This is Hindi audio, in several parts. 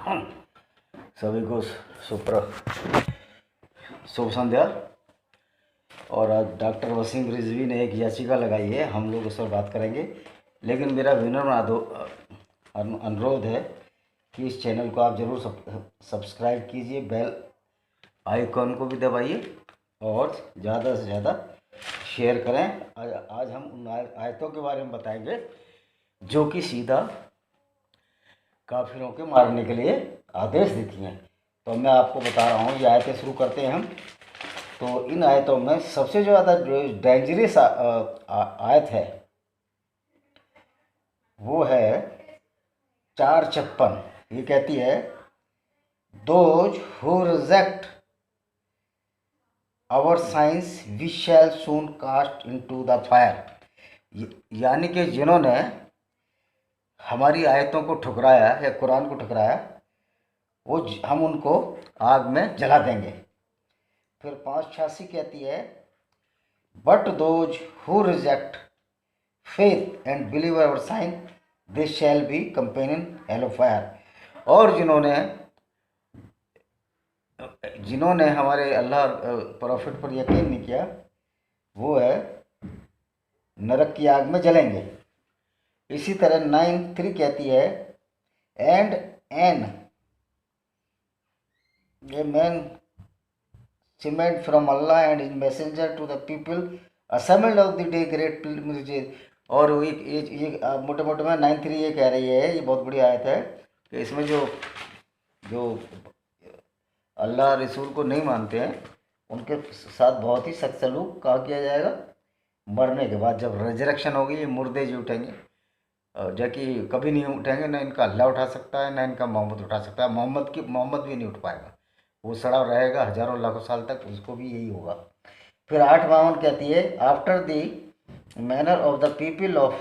सभी को शुभ संध्या। और आज डॉक्टर वसीम रिजवी ने एक याचिका लगाई है, हम लोग उस पर बात करेंगे। लेकिन मेरा विनम्र अनुरोध है कि इस चैनल को आप ज़रूर सब्सक्राइब कीजिए, बेल आइकॉन को भी दबाइए और ज़्यादा से ज़्यादा शेयर करें। आज हम उन आयतों के बारे में बताएंगे जो कि सीधा काफिरों के मारने के लिए आदेश देती हैं। तो मैं आपको बता रहा हूँ, ये आयतें शुरू करते हैं हम। तो इन आयतों में सबसे ज़्यादा जो डेंजरस आयत है वो है 456। ये कहती है, those who reject our science we shall soon cast into the fire. यानी कि जिन्होंने हमारी आयतों को ठुकराया या कुरान को ठुकराया, वो हम उनको आग में जला देंगे। फिर 586 कहती है, but those who reject faith and believe our sign they shall be companion hell of fire. और जिन्होंने हमारे अल्लाह प्रॉफिट पर यकीन नहीं किया, वो है नरक की आग में जलेंगे। इसी तरह 9:3 कहती है, and announcement from Allah and is messenger to the people assembled of the day great pilgrimage. और ये मोटे मोटे में 9:3 ये कह रही है, ये बहुत बड़ी आयत है कि इसमें जो अल्लाह रसूल को नहीं मानते हैं उनके साथ बहुत ही सख्त सलूक कहा किया जाएगा। मरने के बाद जब रिजरेक्शन होगी, ये मुर्दे जो उठेंगे, जबकि कभी नहीं उठेंगे, ना इनका अल्लाह उठा सकता है ना इनका मोहम्मद उठा सकता है। मोहम्मद भी नहीं उठ पाएगा, वो सड़ा रहेगा हजारों लाखों साल तक, उसको भी यही होगा। फिर 8:52 कहती है, after the manner of the people of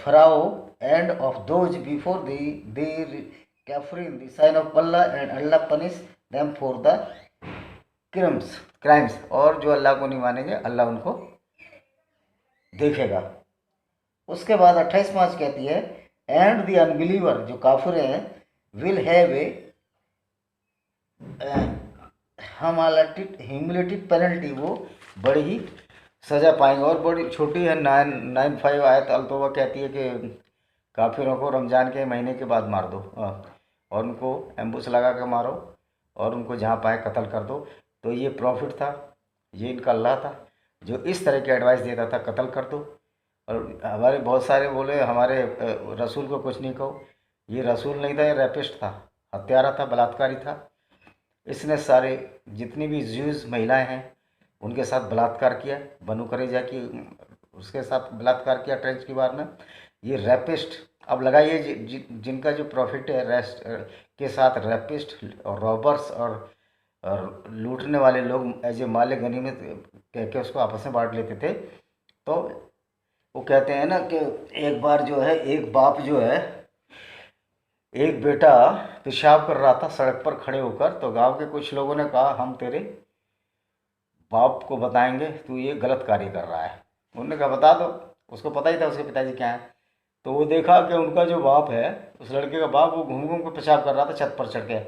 Pharaoh and of those before the कैफरिन the sign of Allah and Allah punish them for the crimes. और जो अल्लाह को नहीं मानेंगे, अल्लाह उनको देखेगा। उसके बाद 28 कहती है, एंड द अनबिलीवर, जो काफिर हैं, will have a humiliated penalty, वो बड़ी ही सज़ा पाएंगे। और बड़ी छोटी है 995 आयत अल तौबा कहती है कि काफिरों को रमज़ान के महीने के बाद मार दो और उनको एम्बुश लगा कर मारो और उनको जहाँ पाए कत्ल कर दो। तो ये प्रॉफिट था, ये इनका अल्लाह था जो इस तरह की एडवाइस देता था, कत्ल कर दो। और हमारे बहुत सारे बोले हमारे रसूल को कुछ नहीं कहो। ये रसूल नहीं था, ये रैपिस्ट था, हत्यारा था, बलात्कारी था। इसने सारे जितनी भी ज्यूज महिलाएं हैं उनके साथ बलात्कार किया। बनु करेजा की उसके साथ बलात्कार किया ट्रेंच की बार में। ये रैपिस्ट, अब लगाइए जिनका जो प्रॉफिट है रेस्ट के साथ, रैपिस्ट और रॉबर्स और लूटने वाले लोग एज ए माले गनीमत कह के उसको आपस में बांट लेते थे। तो वो कहते हैं ना कि एक बार जो है, एक बाप जो है, एक बेटा पेशाब कर रहा था सड़क पर खड़े होकर, तो गांव के कुछ लोगों ने कहा, हम तेरे बाप को बताएंगे तू ये गलत कार्य कर रहा है। उन्होंने कहा बता दो। उसको पता ही था उसके पिताजी क्या हैं। तो वो देखा कि उनका जो बाप है, उस लड़के का बाप, वो घूम घूम कर पेशाब कर रहा था छत पर चढ़ के।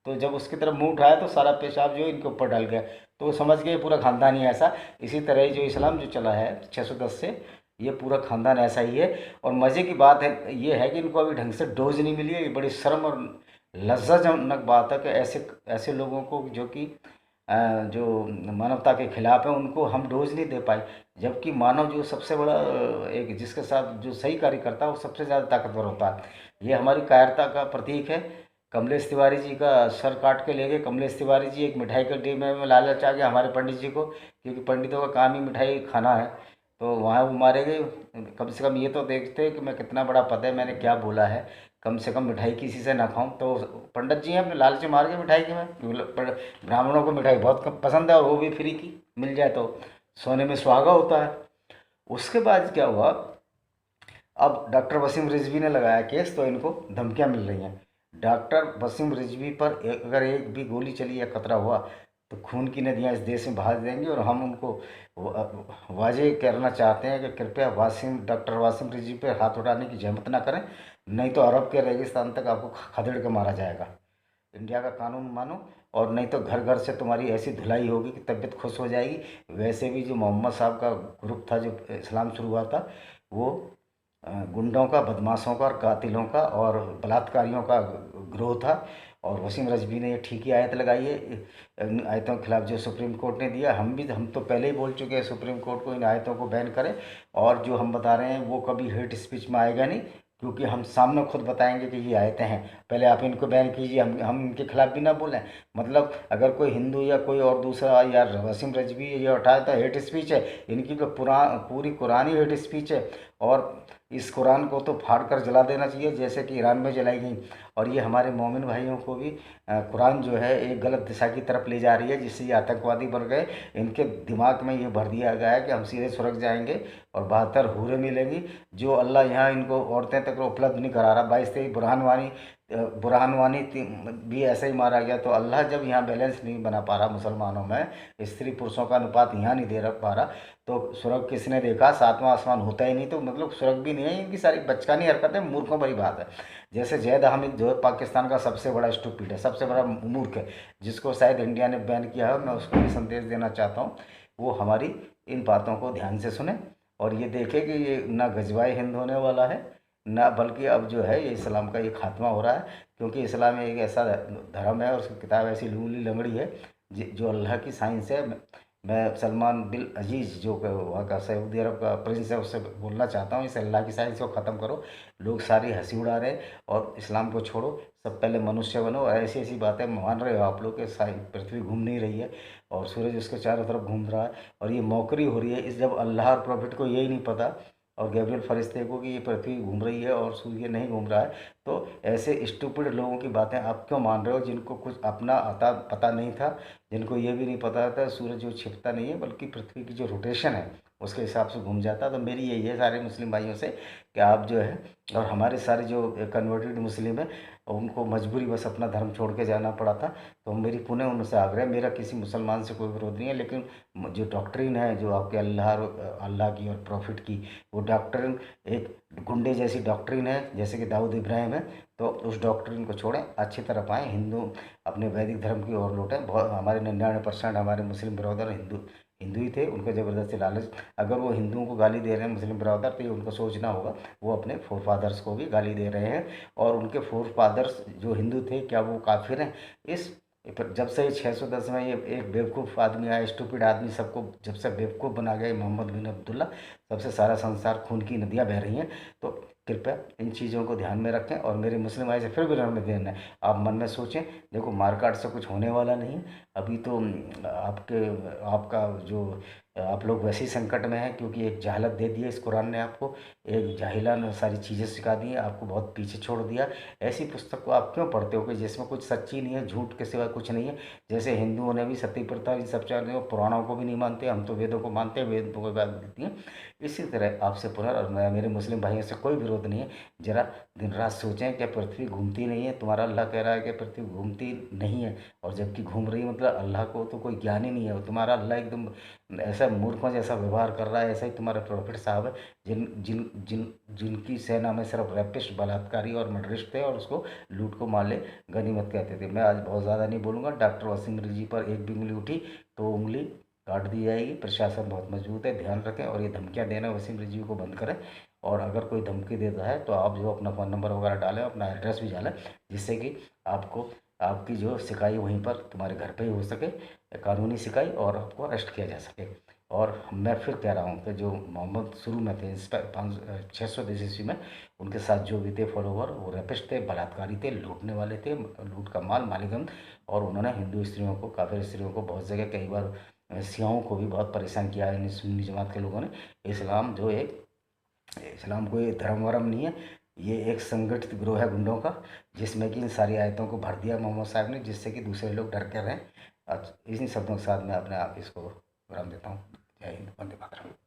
तो जब उसकी तरफ मुंह उठाया तो सारा पेशाब जो इनके ऊपर डाल गया। तो वो समझ गए पूरा खानदान ही ऐसा। इसी तरह जो इस्लाम जो चला है 610 से, ये पूरा खानदान ऐसा ही है। और मज़े की बात है ये है कि इनको अभी ढंग से डोज नहीं मिली है। ये बड़ी शर्म और लज्जाजनक बात है कि ऐसे लोगों को जो कि जो मानवता के खिलाफ है, उनको हम डोज नहीं दे पाए। जबकि मानव जो सबसे बड़ा एक जिसके साथ जो सही कार्य करता है वो सबसे ज़्यादा ताकतवर होता है। ये हमारी कायरता का प्रतीक है। कमलेश तिवारी जी का सर काट के ले गए। कमलेश तिवारी जी एक मिठाई के डिब्बे में लालच आ गया हमारे पंडित जी को, क्योंकि पंडितों का काम ही मिठाई खाना है। तो वहाँ वो मारे गए। कम से कम ये तो देखते कि मैं कितना बड़ा पद है, मैंने क्या बोला है, कम से कम मिठाई किसी से ना खाऊं। तो पंडित जी हैं अपने लालच मार के मिठाई की। मैं ब्राह्मणों को मिठाई बहुत कम पसंद है और वो भी फ्री की मिल जाए तो सोने में सुहागा होता है। उसके बाद क्या हुआ, अब डॉक्टर वसीम रिजवी ने लगाया केस, तो इनको धमकियां मिल रही हैं। डॉक्टर वसीम रिजवी पर अगर एक भी गोली चली या खतरा हुआ तो खून की नदियाँ इस देश में बहा देंगे। और हम उनको वाजे करना चाहते हैं कि कृपया डॉक्टर वासिम रिजवी पर हाथ उठाने की जहमत ना करें। नहीं तो अरब के रेगिस्तान तक आपको खदेड़ के मारा जाएगा। इंडिया का कानून मानो, और नहीं तो घर घर से तुम्हारी ऐसी धुलाई होगी कि तबीयत खुश हो जाएगी। वैसे भी जो मोहम्मद साहब का ग्रुप था, जो इस्लाम शुरू हुआ था, वो गुंडों का, बदमाशों का और कातिलों का और बलात्कारियों का ग्रोह था। और वसीम रिजवी ने ये ठीक ही आयत लगाई है इन आयतों के खिलाफ जो सुप्रीम कोर्ट ने दिया। हम तो पहले ही बोल चुके हैं सुप्रीम कोर्ट को इन आयतों को बैन करें। और जो हम बता रहे हैं वो कभी हेट स्पीच में आएगा नहीं, क्योंकि हम सामने खुद बताएंगे कि ये आयतें हैं। पहले आप इनको बैन कीजिए, हम इनके खिलाफ भी ना बोलें। मतलब अगर कोई हिंदू या कोई और दूसरा या वसीम रिजवी ये उठाए तो हेट स्पीच है। इनकी तो पूरी कुरान ही हेट स्पीच है। और इस कुरान को तो फाड़ कर जला देना चाहिए, जैसे कि ईरान में जलाई गई। और ये हमारे मोमिन भाइयों को भी कुरान जो है एक गलत दिशा की तरफ ले जा रही है, जिससे ये आतंकवादी बन गए। इनके दिमाग में ये भर दिया गया है कि हम सीधे स्वर्ग जाएंगे और 72 हूरें मिलेंगी, जो अल्लाह यहाँ इनको औरतें तक उपलब्ध नहीं करा रहा। 22-23 बुरहानवानी भी ऐसे ही मारा गया। तो अल्लाह जब यहाँ बैलेंस नहीं बना पा रहा मुसलमानों में, स्त्री पुरुषों का अनुपात यहाँ नहीं दे रख पा रहा, तो स्वर्ग किसने देखा? सातवां आसमान होता ही नहीं, तो मतलब स्वर्ग भी नहीं है। इनकी सारी बचकानी हरकतें मूर्खों भरी बात है। जैसे जैद हामिद जो है पाकिस्तान का सबसे बड़ा स्टूपिड है, सबसे बड़ा मूर्ख है, जिसको शायद इंडिया ने बैन किया है। मैं उसको भी संदेश देना चाहता हूँ, वो हमारी इन बातों को ध्यान से सुने और ये देखे कि ये ना गजवाए हिंद होने वाला है, ना बल्कि अब जो है ये इस्लाम का ये खात्मा हो रहा है। क्योंकि इस्लाम एक ऐसा धर्म है और उसकी किताब ऐसी लूली लंगड़ी है जो अल्लाह की साइंस है। मैं सलमान बिन अजीज़ जो वहाँ का सऊदी अरब का प्रिंस है, उससे बोलना चाहता हूँ, इस अल्लाह की साइंस को ख़त्म करो। लोग सारी हंसी उड़ा रहे हैं और इस्लाम को छोड़ो, सब पहले मनुष्य बनो। और ऐसी ऐसी बातें मान रहे हो आप लोग कि सारी पृथ्वी घूम नहीं रही है और सूरज उसके चारों तरफ घूम रहा है, और ये मौकरी हो रही है। इस जब अल्लाह और प्रॉफिट को यही नहीं पता और गैब्रियल फरिश्ते को कि ये पृथ्वी घूम रही है और सूर्य नहीं घूम रहा है, तो ऐसे स्टूपिड लोगों की बातें आप क्यों मान रहे हो, जिनको कुछ अपना आता पता नहीं था, जिनको ये भी नहीं पता था सूरज जो छिपता नहीं है बल्कि पृथ्वी की जो रोटेशन है उसके हिसाब से घूम जाता। तो मेरी यही है सारे मुस्लिम भाइयों से कि आप जो है, और हमारे सारे जो कन्वर्टेड मुस्लिम हैं उनको मजबूरी बस अपना धर्म छोड़ के जाना पड़ा था। तो मेरी पुनः उनसे आग्रह, मेरा किसी मुसलमान से कोई विरोध नहीं है, लेकिन जो डॉक्ट्रिन है जो आपके अल्लाह की और प्रॉफिट की, वो डॉक्ट्रिन एक गुंडे जैसी डॉक्ट्रिन है, जैसे कि दाऊद इब्राहिम है। तो उस डॉक्ट्रिन को छोड़ें, अच्छी तरफ आएँ, हिंदू अपने वैदिक धर्म की ओर लौटें। बहुत हमारे 99% हमारे मुस्लिम ब्रदर हिंदू ही थे। उनको ज़बरदस्ती लालच, अगर वो हिंदुओं को गाली दे रहे हैं मुस्लिम ब्रदर, तो ये उनको सोचना होगा वो अपने फोर फादर्स को भी गाली दे रहे हैं। और उनके फोर फादर्स जो हिंदू थे, क्या वो काफिर हैं? इस जब से 610 में ये एक बेवकूफ़ आदमी आया, स्टूपिड आदमी, सबको जब से बेवकूफ़ बना गया मोहम्मद बिन अब्दुल्ला, तब से सारा संसार खून की नदियाँ बह रही हैं। तो कृपया इन चीज़ों को ध्यान में रखें। और मेरे मुस्लिम भाई से फिर भी निवेदन है, आप मन में सोचें, देखो मारकाट से कुछ होने वाला नहीं है। अभी तो आपका जो आप लोग वैसे ही संकट में हैं, क्योंकि एक जहालत दे दी है इस कुरान ने आपको, एक जाहिलाना सारी चीज़ें सिखा दी हैं, आपको बहुत पीछे छोड़ दिया। ऐसी पुस्तक को आप क्यों पढ़ते हो कि जिसमें कुछ सच्ची नहीं है, झूठ के सिवा कुछ नहीं है? जैसे हिंदुओं ने भी सती प्रथा इन सब चीज़ों, पुराणों को भी नहीं मानते, हम तो वेदों को मानते हैं, वेद को बात देती हैं। इसी तरह आपसे पुनः, और मेरे मुस्लिम भाइयों से कोई विरोध नहीं है, जरा दिन रात सोचें कि पृथ्वी घूमती नहीं है। तुम्हारा अल्लाह कह रहा है कि पृथ्वी घूमती नहीं है, और जबकि घूम रही है, मतलब अल्लाह को तो कोई ज्ञान ही नहीं है। तुम्हारा अल्लाह एकदम ऐसा मूर्खों जैसा व्यवहार कर रहा है। ऐसा ही तुम्हारे प्रॉफिट साहब है, जिन जिन जिन जिनकी सेना में सिर्फ रैपिस्ट, बलात्कारी और मर्डरिस्ट थे, और उसको लूट को मार ले गनीमत कहते थे। मैं आज बहुत ज़्यादा नहीं बोलूँगा। डॉक्टर वसीम रिजवी पर एक भी उंगली उठी तो उंगली काट दी जाएगी। प्रशासन बहुत मजबूत है, ध्यान रखें। और ये धमकियाँ देना वसीम रिजवी को बंद करें। और अगर कोई धमकी देता है तो आप जो अपना फ़ोन नंबर वगैरह डालें, अपना एड्रेस भी डालें, जिससे कि आपको आपकी जो शिकायत वहीं पर तुम्हारे घर पे ही हो सके, कानूनी शिकायत, और आपको अरेस्ट किया जा सके। और मैं फिर कह रहा हूँ कि जो मोहम्मद शुरू में थे 610 ईस्वी में, उनके साथ जो भी थे फॉलोवर, वो रेपिस्ट थे, बलात्कारी थे, लूटने वाले थे, लूट का माल मालिकन। और उन्होंने हिंदू स्त्रियों को, काफिर स्त्रियों को बहुत जगह, कई बार सियाओं को भी बहुत परेशान किया है इन सुन्नी जमात के लोगों ने। इस्लाम कोई धर्म वरम नहीं है, ये एक संगठित गिरोह है गुंडों का, जिसमें कि इन सारी आयतों को भर दिया मोहम्मद साहब ने, जिससे कि दूसरे लोग डर कर रहें। इन्हीं शब्दों के साथ मैं अपने आप इसको विराम देता हूँ। जय हिंद, वंदे मातरम।